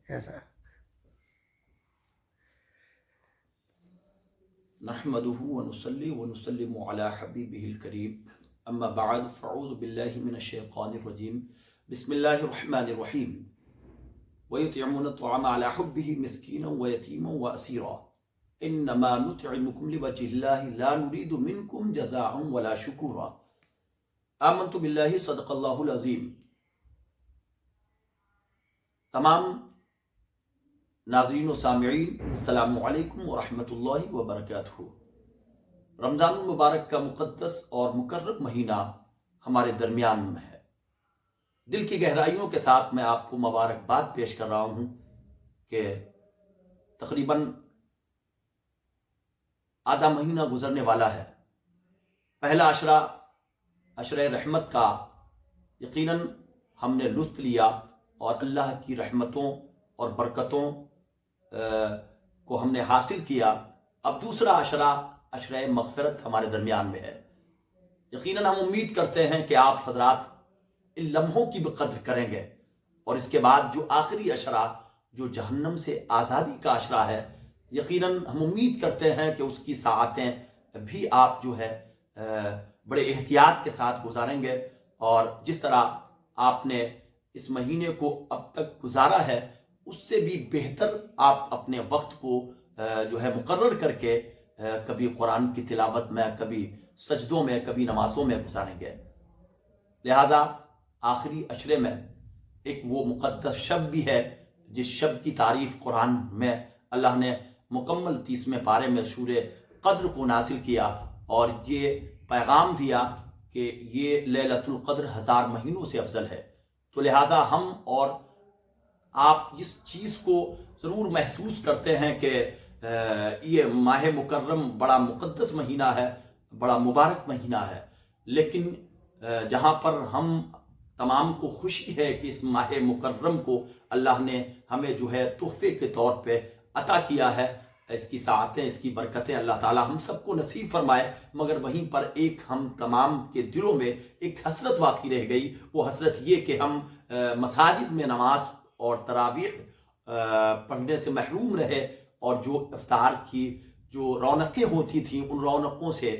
ایسا نحمده ونصلي ونسلم على حبيبه الكريم اما بعد فاعوذ بالله من الشيطان الرجيم بسم الله الرحمن الرحيم ويطعمون الطعام على حبه مسكينا ويتيما واسيرا انما نطعمكم لوجه الله لا نريد منكم جزاء ولا شكورا آمنت بالله صدق الله العظيم۔ تمام ناظرین و سامعین، السلام علیکم ورحمۃ اللہ وبرکاتہ۔ رمضان المبارک کا مقدس اور مقرب مہینہ ہمارے درمیان میں ہے۔ دل کی گہرائیوں کے ساتھ میں آپ کو مبارکباد پیش کر رہا ہوں کہ تقریباً آدھا مہینہ گزرنے والا ہے۔ پہلا عشرہ رحمت کا یقیناً ہم نے لطف لیا اور اللہ کی رحمتوں اور برکتوں کو ہم نے حاصل کیا۔ اب دوسرا عشرہ مغفرت ہمارے درمیان میں ہے۔ یقیناً ہم امید کرتے ہیں کہ آپ حضرات ان لمحوں کی بھی قدر کریں گے، اور اس کے بعد جو آخری عشرہ جو جہنم سے آزادی کا عشرہ ہے، یقیناً ہم امید کرتے ہیں کہ اس کی ساعتیں بھی آپ جو ہے بڑے احتیاط کے ساتھ گزاریں گے، اور جس طرح آپ نے اس مہینے کو اب تک گزارا ہے اس سے بھی بہتر آپ اپنے وقت کو جو ہے مقرر کر کے کبھی قرآن کی تلاوت میں، کبھی سجدوں میں، کبھی نمازوں میں گزاریں گے۔ لہذا آخری عشرے میں ایک وہ مقدس شب بھی ہے جس شب کی تعریف قرآن میں اللہ نے مکمل 30ویں پارے میں سورہ قدر کو نازل کیا، اور یہ پیغام دیا کہ یہ لیلۃ القدر 1000 مہینوں سے افضل ہے۔ تو لہذا ہم اور آپ اس چیز کو ضرور محسوس کرتے ہیں کہ یہ ماہ مکرم بڑا مقدس مہینہ ہے، بڑا مبارک مہینہ ہے، لیکن جہاں پر ہم تمام کو خوشی ہے کہ اس ماہ مکرم کو اللہ نے ہمیں جو ہے تحفے کے طور پہ عطا کیا ہے، اس کی ساعتیں، اس کی برکتیں اللہ تعالی ہم سب کو نصیب فرمائے، مگر وہیں پر ایک ہم تمام کے دلوں میں ایک حسرت واقع رہ گئی۔ وہ حسرت یہ کہ ہم مساجد میں نماز اور تراویح پڑھنے سے محروم رہے، اور جو افطار کی جو رونقیں ہوتی تھیں ان رونقوں سے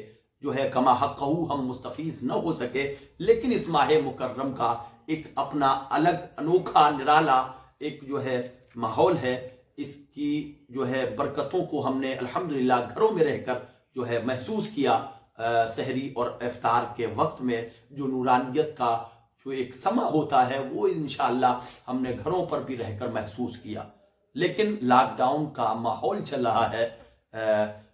جو ہے کما حقہ ہم مستفیض نہ ہو سکے۔ لیکن اس ماہ مکرم کا ایک اپنا الگ انوکھا نرالا ایک جو ہے ماحول ہے، اس کی جو ہے برکتوں کو ہم نے الحمدللہ گھروں میں رہ کر جو ہے محسوس کیا۔ سحری اور افطار کے وقت میں جو نورانیت کا جو ایک سما ہوتا ہے وہ انشاءاللہ ہم نے گھروں پر بھی رہ کر محسوس کیا۔ لیکن لاک ڈاؤن کا ماحول چل رہا ہے،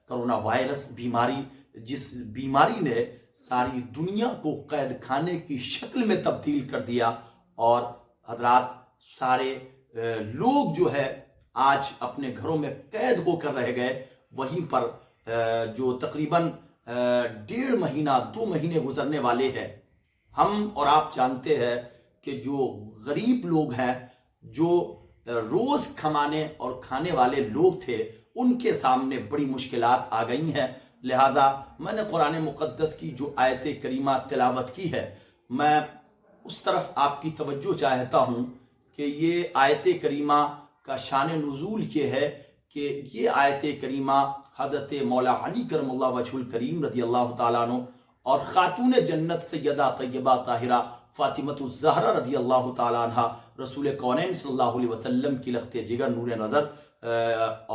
کرونا وائرس بیماری، جس بیماری نے ساری دنیا کو قید خانے کی شکل میں تبدیل کر دیا، اور حضرات سارے لوگ جو ہے آج اپنے گھروں میں قید ہو کر رہ گئے۔ وہیں پر جو تقریباً 1.5 مہینہ 2 مہینے گزرنے والے ہیں، ہم اور آپ جانتے ہیں کہ جو غریب لوگ ہیں، جو روز کمانے اور کھانے والے لوگ تھے، ان کے سامنے بڑی مشکلات آ گئی ہیں۔ لہذا میں نے قرآن مقدس کی جو آیت کریمہ تلاوت کی ہے، میں اس طرف آپ کی توجہ چاہتا ہوں کہ یہ آیت کریمہ کا شان نزول یہ ہے کہ یہ آیت کریمہ حضرت مولا علی کرم اللہ وجہ الکریم رضی اللہ تعالیٰ عنہ اور خاتون جنت سیدہ طیبہ طاہرہ فاطمۃ الزہرا رضی اللہ تعالیٰ عنہ رسول کونین صلی اللہ علیہ وسلم کی لخت جگر نور نظر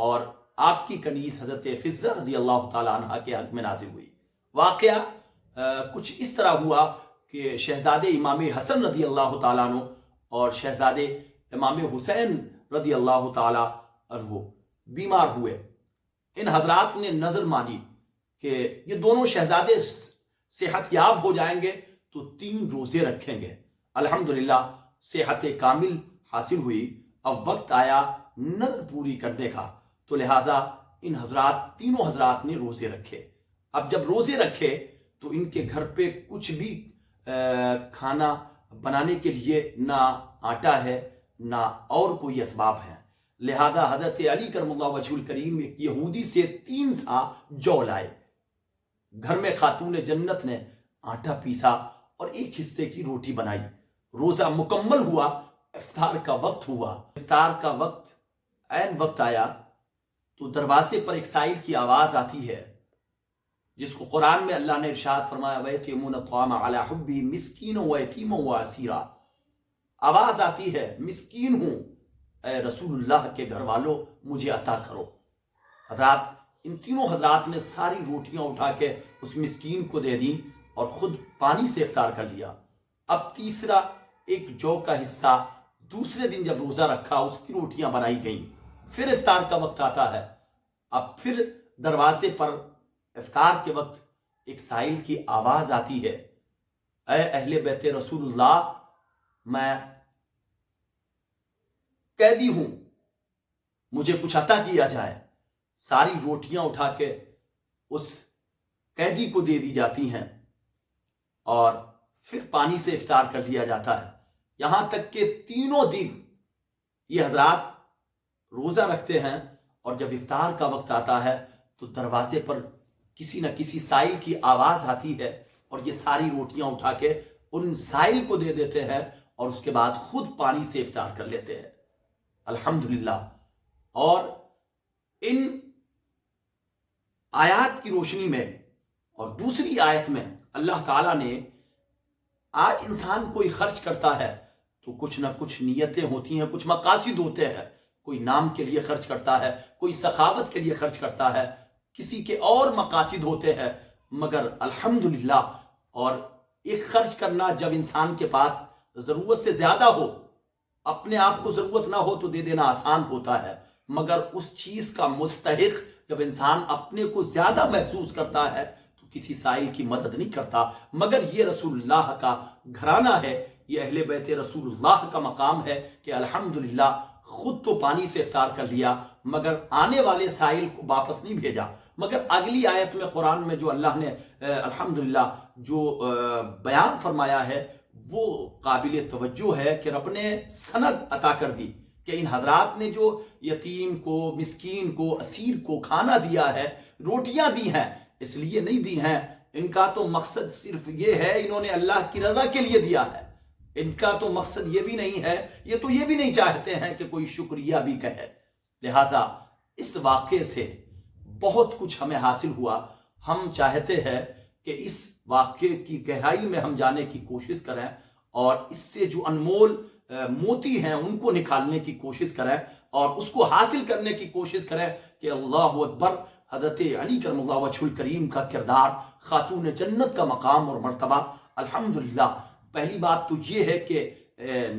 اور آپ کی کنیز حضرت فضہ رضی اللہ تعالیٰ عنہ کے حق میں نازل ہوئی۔ واقعہ کچھ اس طرح ہوا کہ شہزادے امام حسن رضی اللہ تعالیٰ عنہ اور شہزادے امام حسین رضی اللہ تعالیٰ عنہ بیمار ہوئے۔ ان حضرات نے نظر مانی کہ یہ دونوں شہزادے صحت یاب ہو جائیں گے تو 3 روزے رکھیں گے۔ الحمدللہ صحت کامل حاصل ہوئی۔ اب وقت آیا نظر پوری کرنے کا، تو لہذا ان تینوں حضرات نے روزے رکھے۔ اب جب روزے رکھے تو ان کے گھر پہ کچھ بھی کھانا بنانے کے لیے نہ آٹا ہے نہ اور کوئی اسباب ہیں۔ لہذا حضرت علی کرم اللہ وجہ الکریم ایک یہودی سے 3 سا جو لائے۔ گھر میں خاتون جنت نے آٹا پیسا اور ایک حصے کی روٹی بنائی۔ روزہ مکمل ہوا، افطار کا وقت ہوا۔ افطار کا وقت عین وقت آیا تو دروازے پر ایک سائل کی آواز آتی ہے، جس کو قرآن میں اللہ نے ارشاد فرمایا وَيَطْعِمُونَ الطَّعَامَ عَلَىٰ حُبِّهِ مِسْكِينًا وَيَتِيمًا وَأَسِيرًا۔ آواز آتی ہے مسکین ہوں، اے رسول اللہ کے گھر والوں مجھے عطا کرو۔ حضرات، ان تینوں حضرات نے ساری روٹیاں اٹھا کے اس مسکین کو دے دیں اور خود پانی سے افطار کر لیا۔ اب تیسرا ایک جو کا حصہ دوسرے دن جب روزہ رکھا اس کی روٹیاں بنائی گئیں، پھر افطار کا وقت آتا ہے۔ اب پھر دروازے پر افطار کے وقت ایک سائل کی آواز آتی ہے، اے اہل بیت رسول اللہ، میں قیدی ہوں، مجھے کچھ عطا کیا جائے۔ ساری روٹیاں اٹھا کے اس قیدی کو دے دی جاتی ہیں اور پھر پانی سے افطار کر لیا جاتا ہے، یہاں تک کہ تینوں دن یہ حضرات روزہ رکھتے ہیں، اور جب افطار کا وقت آتا ہے تو دروازے پر کسی نہ کسی سائل کی آواز آتی ہے اور یہ ساری روٹیاں اٹھا کے ان سائل کو دے دیتے ہیں اور اس کے بعد خود پانی سے افطار کر لیتے ہیں۔ الحمدللہ۔ اور ان آیات کی روشنی میں اور دوسری آیت میں اللہ تعالیٰ نے آج انسان کوئی خرچ کرتا ہے تو کچھ نہ کچھ نیتیں ہوتی ہیں، کچھ مقاصد ہوتے ہیں، کوئی نام کے لیے خرچ کرتا ہے، کوئی سخاوت کے لیے خرچ کرتا ہے، کسی کے اور مقاصد ہوتے ہیں، مگر الحمدللہ اور ایک خرچ کرنا جب انسان کے پاس ضرورت سے زیادہ ہو، اپنے آپ کو ضرورت نہ ہو تو دے دینا آسان ہوتا ہے، مگر اس چیز کا مستحق جب انسان اپنے کو زیادہ محسوس کرتا ہے تو کسی سائل کی مدد نہیں کرتا۔ مگر یہ رسول اللہ کا گھرانہ ہے، یہ اہل بیت رسول اللہ کا مقام ہے کہ الحمدللہ خود تو پانی سے افطار کر لیا مگر آنے والے سائل کو واپس نہیں بھیجا۔ مگر اگلی آیت میں قرآن میں جو اللہ نے الحمدللہ جو بیان فرمایا ہے وہ قابل توجہ ہے کہ رب نے سند عطا کر دی کہ ان حضرات نے جو یتیم کو، مسکین کو، اسیر کو کھانا دیا ہے، روٹیاں دی ہیں، اس لیے نہیں دی ہیں، ان کا تو مقصد صرف یہ ہے، انہوں نے اللہ کی رضا کے لیے دیا ہے، ان کا تو مقصد یہ بھی نہیں ہے، یہ تو یہ بھی نہیں چاہتے ہیں کہ کوئی شکریہ بھی کہے۔ لہذا اس واقعے سے بہت کچھ ہمیں حاصل ہوا۔ ہم چاہتے ہیں کہ اس واقعے کی گہرائی میں ہم جانے کی کوشش کریں اور اس سے جو انمول موتی ہیں ان کو نکالنے کی کوشش کریں اور اس کو حاصل کرنے کی کوشش کریں کہ اللہ اکبر، حضرت علی کرم اللہ وجہ الکریم کا کردار، خاتون جنت کا مقام اور مرتبہ۔ الحمدللہ پہلی بات تو یہ ہے کہ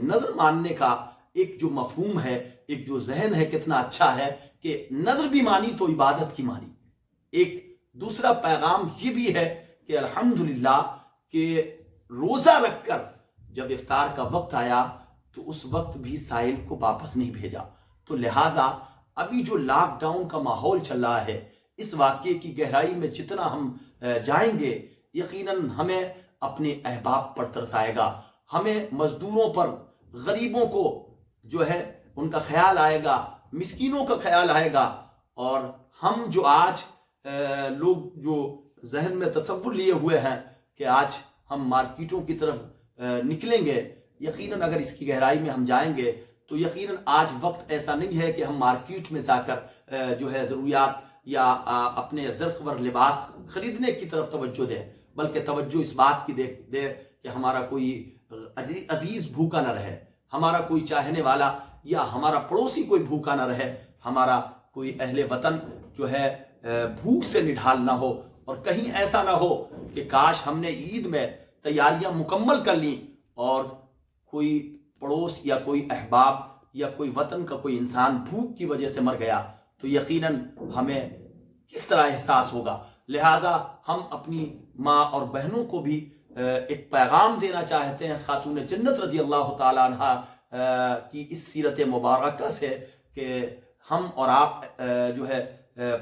نظر ماننے کا ایک جو مفہوم ہے، ایک جو ذہن ہے، کتنا اچھا ہے کہ نظر بھی مانی تو عبادت کی مانی۔ ایک دوسرا پیغام یہ بھی ہے کہ الحمدللہ کہ روزہ رکھ کر جب افطار کا وقت آیا تو اس وقت بھی سائل کو واپس نہیں بھیجا۔ تو لہذا ابھی جو لاک ڈاؤن کا ماحول چل رہا ہے، اس واقعے کی گہرائی میں جتنا ہم جائیں گے یقیناً ہمیں اپنے احباب پر ترس آئے گا، ہمیں مزدوروں پر، غریبوں کو جو ہے ان کا خیال آئے گا، مسکینوں کا خیال آئے گا، اور ہم جو آج لوگ جو ذہن میں تصور لیے ہوئے ہیں کہ آج ہم مارکیٹوں کی طرف نکلیں گے، یقیناً اگر اس کی گہرائی میں ہم جائیں گے تو یقیناً آج وقت ایسا نہیں ہے کہ ہم مارکیٹ میں جا کر جو ہے ضروریات یا اپنے زرخور لباس خریدنے کی طرف توجہ دیں، بلکہ توجہ اس بات کی دے کہ ہمارا کوئی عزیز بھوکا نہ رہے، ہمارا کوئی چاہنے والا یا ہمارا پڑوسی کوئی بھوکا نہ رہے، ہمارا کوئی اہل وطن جو ہے بھوک سے نڈھال نہ ہو، اور کہیں ایسا نہ ہو کہ کاش ہم نے عید میں تیاریاں مکمل کر لیں اور کوئی پڑوس یا کوئی احباب یا کوئی وطن کا کوئی انسان بھوک کی وجہ سے مر گیا تو یقیناً ہمیں کس طرح احساس ہوگا۔ لہٰذا ہم اپنی ماں اور بہنوں کو بھی ایک پیغام دینا چاہتے ہیں خاتون جنت رضی اللہ تعالیٰ عنہ کی اس سیرت مبارکہ سے کہ ہم اور آپ جو ہے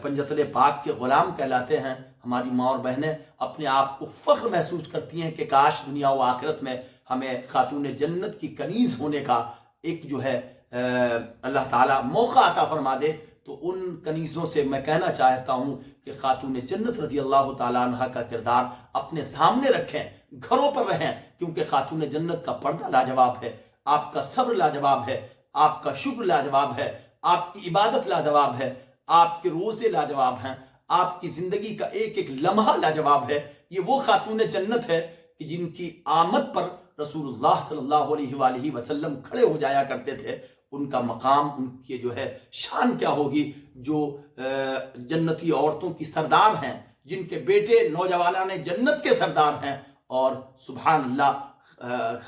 پنجتن پاک کے غلام کہلاتے ہیں۔ ہماری ماں اور بہنیں اپنے آپ کو فخر محسوس کرتی ہیں کہ کاش دنیا و آخرت میں ہمیں خاتون جنت کی کنیز ہونے کا ایک جو ہے اللہ تعالیٰ موقع عطا فرما دے۔ تو ان کنیزوں سے میں کہنا چاہتا ہوں کہ خاتون جنت رضی اللہ تعالیٰ عنہ کا کردار اپنے سامنے رکھیں، گھروں پر رہیں، کیونکہ خاتون جنت کا پردہ لاجواب ہے، آپ کا صبر لاجواب ہے، آپ کا شکر لاجواب ہے، آپ کی عبادت لاجواب ہے، آپ کے روزے لاجواب ہیں، آپ کی زندگی کا ایک ایک لمحہ لاجواب ہے۔ یہ وہ خاتون جنت ہے کہ جن کی آمد پر رسول اللہ صلی اللہ علیہ وآلہ وسلم کھڑے ہو جایا کرتے تھے۔ ان کا مقام، ان کی جو ہے شان کیا ہوگی، جو جنتی عورتوں کی سردار ہیں، جن کے بیٹے نوجوانان جنت کے سردار ہیں۔ اور سبحان اللہ،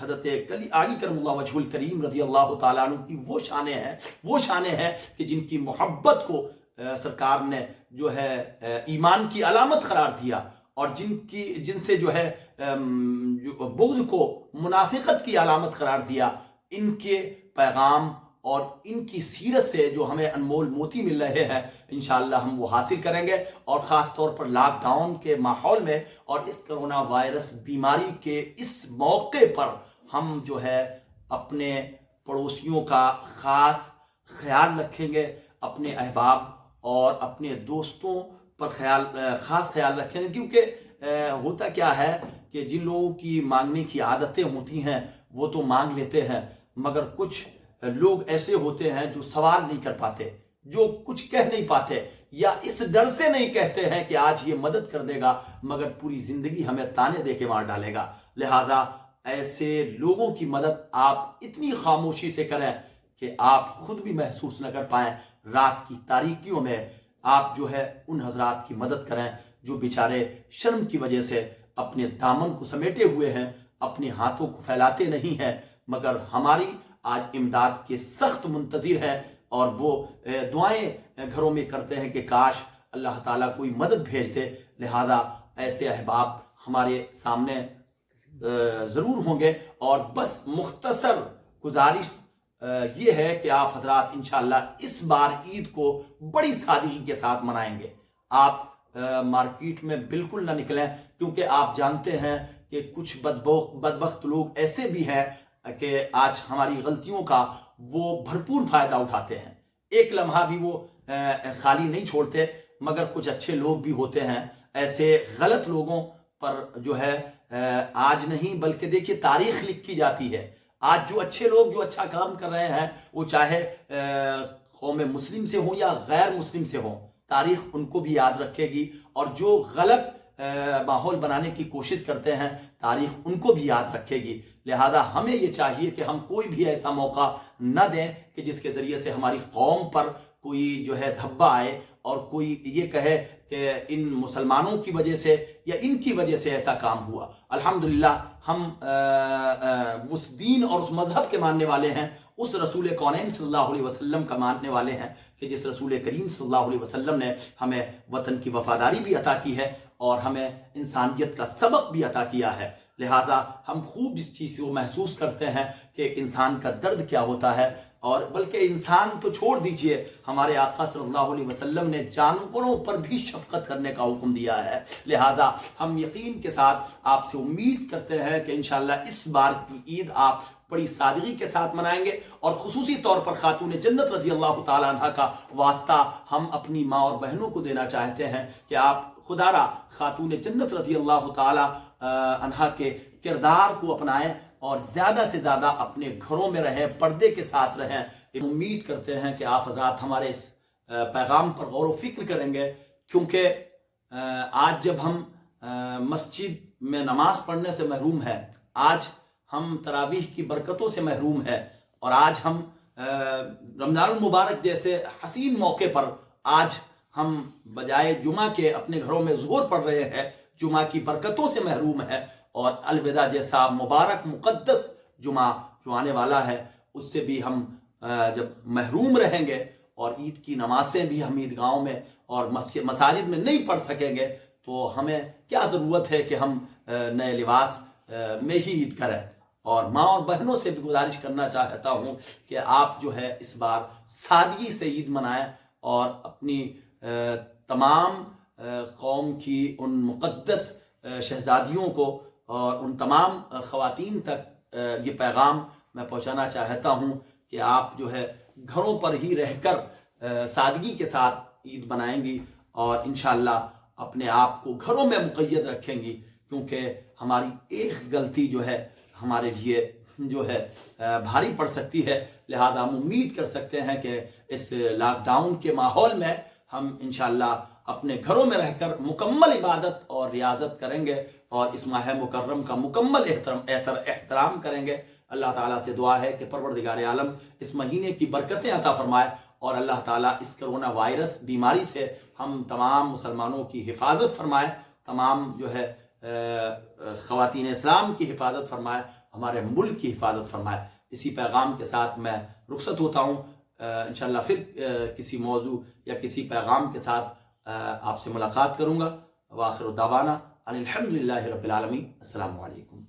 حضرت علی کرم اللہ وجہ الکریم رضی اللہ تعالیٰ عنہ کی وہ شانیں ہیں کہ جن کی محبت کو سرکار نے جو ہے ایمان کی علامت قرار دیا، اور جن سے جو ہے بغض کو منافقت کی علامت قرار دیا۔ ان کے پیغام اور ان کی سیرت سے جو ہمیں انمول موتی مل رہے ہیں، انشاءاللہ ہم وہ حاصل کریں گے۔ اور خاص طور پر لاک ڈاؤن کے ماحول میں اور اس کرونا وائرس بیماری کے اس موقع پر ہم جو ہے اپنے پڑوسیوں کا خاص خیال رکھیں گے، اپنے احباب اور اپنے دوستوں پر خاص خیال رکھیں گے، کیونکہ ہوتا کیا ہے کہ جن لوگوں کی مانگنے کی عادتیں ہوتی ہیں وہ تو مانگ لیتے ہیں، مگر کچھ لوگ ایسے ہوتے ہیں جو سوال نہیں کر پاتے، جو کچھ کہہ نہیں پاتے، یا اس ڈر سے نہیں کہتے ہیں کہ آج یہ مدد کر دے گا مگر پوری زندگی ہمیں تانے دے کے مار ڈالے گا۔ لہذا ایسے لوگوں کی مدد آپ اتنی خاموشی سے کریں کہ آپ خود بھی محسوس نہ کر پائیں۔ رات کی تاریکیوں میں آپ جو ہے ان حضرات کی مدد کریں جو بیچارے شرم کی وجہ سے اپنے دامن کو سمیٹے ہوئے ہیں، اپنے ہاتھوں کو پھیلاتے نہیں ہیں، مگر ہماری آج امداد کے سخت منتظر ہیں، اور وہ دعائیں گھروں میں کرتے ہیں کہ کاش اللہ تعالیٰ کوئی مدد بھیج دے۔ لہذا ایسے احباب ہمارے سامنے ضرور ہوں گے، اور بس مختصر گزارش یہ ہے کہ آپ حضرات انشاءاللہ اس بار عید کو بڑی سادگی کے ساتھ منائیں گے۔ آپ مارکیٹ میں بالکل نہ نکلیں، کیونکہ آپ جانتے ہیں کہ کچھ بدبخت لوگ ایسے بھی ہیں کہ آج ہماری غلطیوں کا وہ بھرپور فائدہ اٹھاتے ہیں، ایک لمحہ بھی وہ خالی نہیں چھوڑتے۔ مگر کچھ اچھے لوگ بھی ہوتے ہیں، ایسے غلط لوگوں پر جو ہے آج نہیں بلکہ دیکھیے تاریخ لکھی جاتی ہے۔ آج جو اچھے لوگ جو اچھا کام کر رہے ہیں، وہ چاہے قوم مسلم سے ہوں یا غیر مسلم سے ہوں، تاریخ ان کو بھی یاد رکھے گی، اور جو غلط ماحول بنانے کی کوشش کرتے ہیں، تاریخ ان کو بھی یاد رکھے گی۔ لہذا ہمیں یہ چاہیے کہ ہم کوئی بھی ایسا موقع نہ دیں کہ جس کے ذریعے سے ہماری قوم پر کوئی جو ہے دھبا آئے، اور کوئی یہ کہے کہ ان مسلمانوں کی وجہ سے یا ان کی وجہ سے ایسا کام ہوا۔ الحمدللہ ہم اس دین اور اس مذہب کے ماننے والے ہیں، اس رسول کونین صلی اللہ علیہ وسلم کا ماننے والے ہیں کہ جس رسول کریم صلی اللہ علیہ وسلم نے ہمیں وطن کی وفاداری بھی عطا کی ہے اور ہمیں انسانیت کا سبق بھی عطا کیا ہے۔ لہذا ہم خوب اس چیز کو محسوس کرتے ہیں کہ انسان کا درد کیا ہوتا ہے، اور بلکہ انسان تو چھوڑ دیجئے، ہمارے آقا صلی اللہ علیہ وسلم نے جانوروں پر بھی شفقت کرنے کا حکم دیا ہے۔ لہذا ہم یقین کے ساتھ آپ سے امید کرتے ہیں کہ انشاءاللہ اس بار کی عید آپ بڑی سادگی کے ساتھ منائیں گے، اور خصوصی طور پر خاتون جنت رضی اللہ تعالیٰ عنہ کا واسطہ ہم اپنی ماں اور بہنوں کو دینا چاہتے ہیں کہ آپ خدا را خاتون جنت رضی اللہ تعالیٰ عنہ کے کردار کو اپنائیں، اور زیادہ سے زیادہ اپنے گھروں میں رہیں، پردے کے ساتھ رہیں۔ امید کرتے ہیں کہ آپ حضرات ہمارے اس پیغام پر غور و فکر کریں گے، کیونکہ آج جب ہم مسجد میں نماز پڑھنے سے محروم ہیں، آج ہم تراویح کی برکتوں سے محروم ہیں، اور آج ہم رمضان المبارک جیسے حسین موقع پر آج ہم بجائے جمعہ کے اپنے گھروں میں ظہر پڑھ رہے ہیں، جمعہ کی برکتوں سے محروم ہے، اور الوداع جیسا مبارک مقدس جمعہ جو آنے والا ہے اس سے بھی ہم جب محروم رہیں گے، اور عید کی نمازیں بھی ہم عیدگاہوں میں اور مساجد میں نہیں پڑھ سکیں گے، تو ہمیں کیا ضرورت ہے کہ ہم نئے لباس میں ہی عید کریں۔ اور ماں اور بہنوں سے بھی گزارش کرنا چاہتا ہوں کہ آپ جو ہے اس بار سادگی سے عید منائیں، اور اپنی تمام قوم کی ان مقدس شہزادیوں کو اور ان تمام خواتین تک یہ پیغام میں پہنچانا چاہتا ہوں کہ آپ جو ہے گھروں پر ہی رہ کر سادگی کے ساتھ عید منائیں گی، اور انشاءاللہ اپنے آپ کو گھروں میں مقید رکھیں گی، کیونکہ ہماری ایک غلطی جو ہے ہمارے لیے جو ہے بھاری پڑ سکتی ہے، لہذا ہم امید کر سکتے ہیں کہ اس لاک ڈاؤن کے ماحول میں ہم انشاءاللہ اپنے گھروں میں رہ کر مکمل عبادت اور ریاضت کریں گے اور اس ماہ مکرم کا مکمل احترام کریں گے۔ اللہ تعالیٰ سے دعا ہے کہ پروردگار عالم اس مہینے کی برکتیں عطا فرمائے اور اللہ تعالیٰ اس کرونا وائرس بیماری سے ہم تمام مسلمانوں کی حفاظت فرمائے، تمام جو ہے خواتین اسلام کی حفاظت فرمائے، ہمارے ملک کی حفاظت فرمائے۔ اسی پیغام کے ساتھ میں رخصت ہوتا ہوں، انشاءاللہ پھر کسی موضوع یا کسی پیغام کے ساتھ آپ سے ملاقات کروں گا۔ وآخر دعوانا ان الحمدللہ رب العالمین۔ السلام علیکم۔